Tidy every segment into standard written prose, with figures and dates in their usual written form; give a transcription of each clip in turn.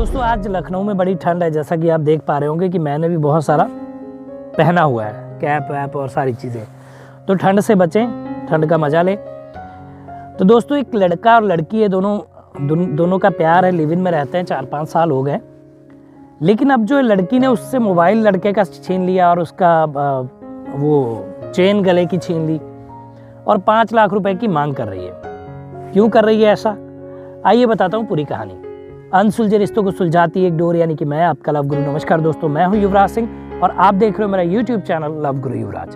दोस्तों आज लखनऊ में बड़ी ठंड है, जैसा कि आप देख पा रहे होंगे कि मैंने भी बहुत सारा पहना हुआ है, कैप वैप और सारी चीज़ें। तो ठंड से बचें, ठंड का मज़ा लें। तो दोस्तों एक लड़का और लड़की है, दोनों का प्यार है, लिव इन में रहते हैं, 4-5 साल हो गए। लेकिन अब जो लड़की ने उससे मोबाइल लड़के का छीन लिया और उसका वो चेन गले की छीन ली और 5 लाख रुपए की मांग कर रही है। क्यों कर रही है ऐसा, आइए बताता हूँ पूरी कहानी। अनसुलझे रिश्तों को सुलझाती एक डोर, यानी कि मैं आपका लव गुरु। नमस्कार दोस्तों, मैं हूँ युवराज सिंह और आप देख रहे हो मेरा यूट्यूब चैनल लव गुरु युवराज।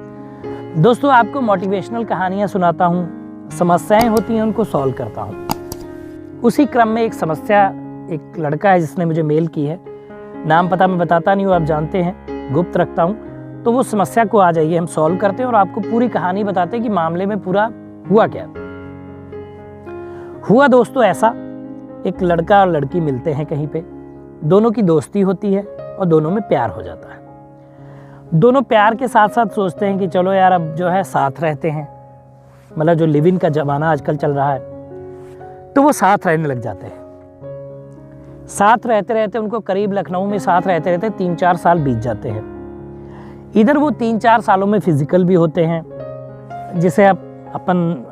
दोस्तों आपको मोटिवेशनल कहानियाँ सुनाता हूँ, समस्याएं होती हैं उनको सॉल्व करता हूँ। उसी क्रम में एक समस्या, एक लड़का है जिसने मुझे मेल की है, नाम पता मैं बताता नहीं हूँ, आप जानते हैं, गुप्त रखता हूँ। तो वो समस्या को आ जाइए, हम सॉल्व करते हैं और आपको पूरी कहानी बताते हैं कि मामले में पूरा हुआ क्या। हुआ दोस्तों ऐसा, एक लड़का और लड़की मिलते हैं कहीं पे, दोनों की दोस्ती होती है और दोनों में प्यार हो जाता है। दोनों प्यार के साथ साथ सोचते हैं कि चलो यार अब जो है साथ रहते हैं, मतलब जो लिव इन का ज़माना आजकल चल रहा है, तो वो साथ रहने लग जाते हैं। साथ रहते रहते उनको करीब लखनऊ में साथ रहते रहते 3-4 साल बीत जाते हैं। इधर वो 3-4 सालों में फिजिकल भी होते हैं, जिसे अपन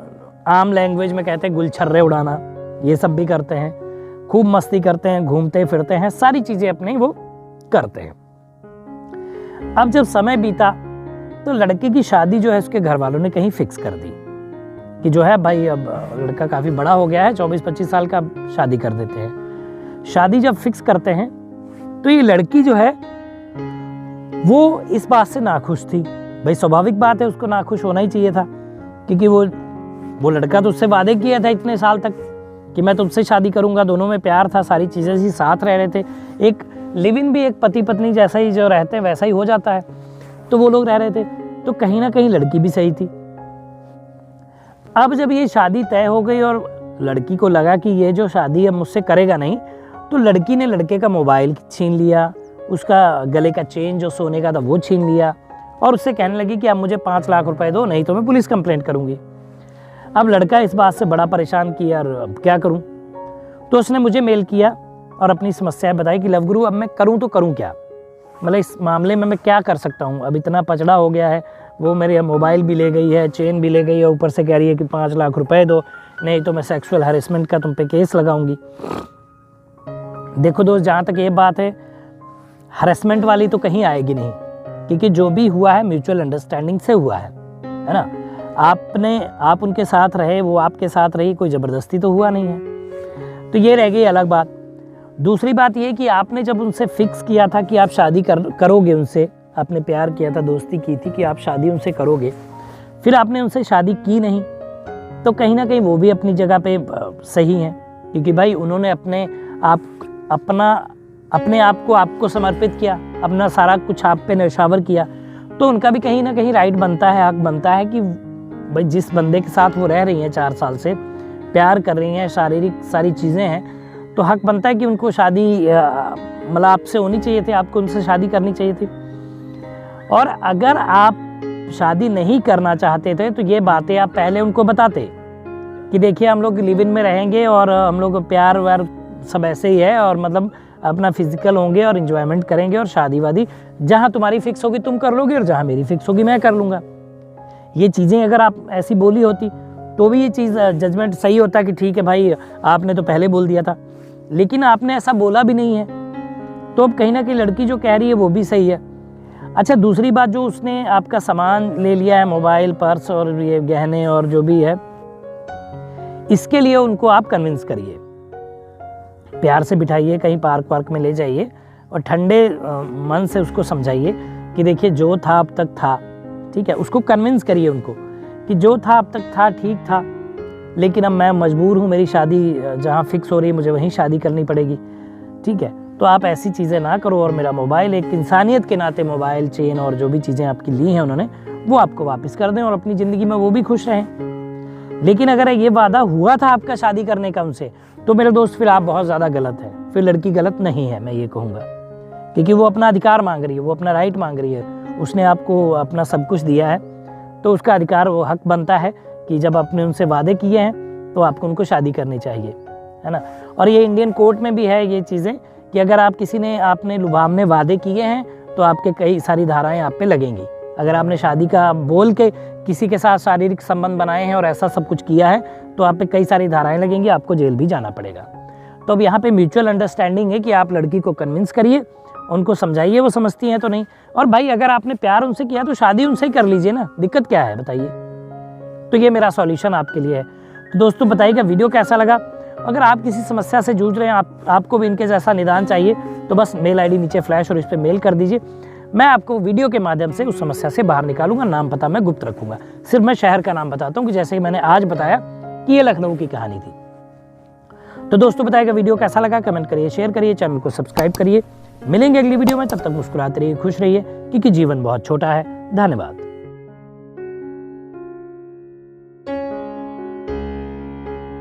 आम लैंग्वेज में कहते हैं गुलछर्रे उड़ाना, ये सब भी करते हैं, खूब मस्ती करते हैं, घूमते फिरते हैं, सारी चीज़ें अपनी वो करते हैं। अब जब समय बीता तो लड़के की शादी जो है उसके घर वालों ने कहीं फिक्स कर दी कि जो है भाई अब लड़का काफ़ी बड़ा हो गया है, 24-25 साल का, शादी कर देते हैं। शादी जब फिक्स करते हैं तो ये लड़की जो है वो इस बात से नाखुश थी। भाई स्वाभाविक बात है, उसको नाखुश होना ही चाहिए था, क्योंकि वो लड़का तो उससे वादे किया था इतने साल तक कि मैं तुमसे शादी करूंगा, दोनों में प्यार था, सारी चीज़ें ही साथ रह रहे थे। एक लिव इन भी एक पति पत्नी जैसा ही जो रहते हैं वैसा ही हो जाता है, तो वो लोग रह रहे थे। तो कहीं ना कहीं लड़की भी सही थी। अब जब ये शादी तय हो गई और लड़की को लगा कि ये जो शादी अब मुझसे करेगा नहीं, तो लड़की ने लड़के का मोबाइल छीन लिया, उसका गले का चेन जो सोने का था वो छीन लिया और उससे कहने लगी कि अब मुझे 5 लाख रुपए दो, नहीं तो मैं पुलिस कंप्लेंट करूंगी। अब लड़का इस बात से बड़ा परेशान कि यार अब क्या करूं। तो उसने मुझे मेल किया और अपनी समस्या बताई कि लव गुरु अब मैं करूं तो करूं क्या, मतलब इस मामले में मैं क्या कर सकता हूं। अब इतना पचड़ा हो गया है, वो मेरे मोबाइल भी ले गई है, चेन भी ले गई है, ऊपर से कह रही है कि 5 लाख रुपए दो, नहीं तो मैं सेक्सुअल हैरेसमेंट का तुम पे केस लगाऊंगी। देखो दोस्त, जहाँ तक ये बात है, हैरेसमेंट वाली तो कहीं आएगी नहीं, क्योंकि जो भी हुआ है म्यूचुअल अंडरस्टैंडिंग से हुआ है ना। आप उनके साथ रहे, वो आपके साथ रही, कोई ज़बरदस्ती तो हुआ नहीं है। तो ये रह गई अलग बात। दूसरी बात ये कि आपने जब उनसे फिक्स किया था कि आप शादी करोगे उनसे, आपने प्यार किया था, दोस्ती की थी कि आप शादी उनसे करोगे, फिर आपने उनसे शादी की नहीं, तो कहीं ना कहीं वो भी अपनी जगह पे सही हैं, क्योंकि भाई उन्होंने अपने आप को आपको समर्पित किया, अपना सारा कुछ आप पे न्यौछावर किया, तो उनका भी कहीं ना कहीं राइट बनता है, हक बनता है कि भाई जिस बंदे के साथ वो रह रही हैं 4 साल से, प्यार कर रही हैं, शारीरिक सारी चीज़ें हैं, तो हक बनता है कि उनको शादी मतलब आपसे होनी चाहिए थी, आपको उनसे शादी करनी चाहिए थी। और अगर आप शादी नहीं करना चाहते थे तो ये बातें आप पहले उनको बताते कि देखिए हम लोग लिव इन में रहेंगे और हम लोग प्यार व्यार सब ऐसे ही है, और मतलब अपना फिजिकल होंगे और एंजॉयमेंट करेंगे, और शादी वादी जहाँ तुम्हारी फिक्स होगी तुम कर लोगे और जहाँ मेरी फिक्स होगी मैं कर लूँगा। ये चीज़ें अगर आप ऐसी बोली होती तो भी ये चीज़ जजमेंट सही होता कि ठीक है भाई आपने तो पहले बोल दिया था, लेकिन आपने ऐसा बोला भी नहीं है, तो अब कहीं ना कहीं लड़की जो कह रही है वो भी सही है। अच्छा, दूसरी बात, जो उसने आपका सामान ले लिया है, मोबाइल, पर्स और ये गहने और जो भी है, इसके लिए उनको आप कन्विंस करिए, प्यार से बिठाइए, कहीं पार्क में ले जाइए और ठंडे मन से उसको समझाइए कि देखिए जो था अब तक था, ठीक है। उसको कन्विंस करिए उनको कि जो था अब तक था, ठीक था, लेकिन अब मैं मजबूर हूँ, मेरी शादी जहाँ फिक्स हो रही है मुझे वहीं शादी करनी पड़ेगी, ठीक है। तो आप ऐसी चीज़ें ना करो, और मेरा मोबाइल, एक इंसानियत के नाते मोबाइल, चेन और जो भी चीज़ें आपकी ली हैं उन्होंने, वो आपको वापस कर दें और अपनी ज़िंदगी में वो भी खुश रहें। लेकिन अगर ये वादा हुआ था आपका शादी करने का उनसे, तो मेरे दोस्त फिर आप बहुत ज़्यादा गलत हैं, फिर लड़की गलत नहीं है, मैं ये कहूँगा, क्योंकि वो अपना अधिकार मांग रही है, वो अपना राइट मांग रही है, उसने आपको अपना सब कुछ दिया है, तो उसका अधिकार, वो हक बनता है कि जब आपने उनसे वादे किए हैं तो आपको उनको शादी करनी चाहिए, है ना। और ये इंडियन कोर्ट में भी है ये चीज़ें कि अगर आप आपने लुभावने वादे किए हैं तो आपके कई सारी धाराएं आप पे लगेंगी। अगर आपने शादी का बोल के किसी के साथ शारीरिक संबंध बनाए हैं और ऐसा सब कुछ किया है तो आप पे कई सारी धाराएं लगेंगी, आपको जेल भी जाना पड़ेगा। तो अब यहाँ पे म्यूचुअल अंडरस्टैंडिंग है कि आप लड़की को कन्विंस करिए, उनको समझाइए, वो समझती हैं तो नहीं। और भाई अगर आपने प्यार उनसे किया तो शादी उनसे ही कर लीजिए ना, दिक्कत क्या है बताइए। तो ये मेरा सॉल्यूशन आपके लिए है। तो दोस्तों बताइएगा वीडियो कैसा लगा। अगर आप किसी समस्या से जूझ रहे हैं, आपको भी इनके जैसा निदान चाहिए, तो बस मेल आईडी नीचे फ्लैश और इस पर मेल कर दीजिए। मैं आपको वीडियो के माध्यम से उस समस्या से बाहर निकालूंगा। नाम पता मैं गुप्त रखूंगा, सिर्फ मैं शहर का नाम बताता हूँ कि जैसे मैंने आज बताया कि ये लखनऊ की कहानी थी। तो दोस्तों बताइएगा वीडियो कैसा लगा, कमेंट करिए, शेयर करिए, चैनल को सब्सक्राइब करिए। मिलेंगे अगली वीडियो में, तब तक मुस्कुराते रहिए, खुश रहिए, क्योंकि जीवन बहुत छोटा है। धन्यवाद।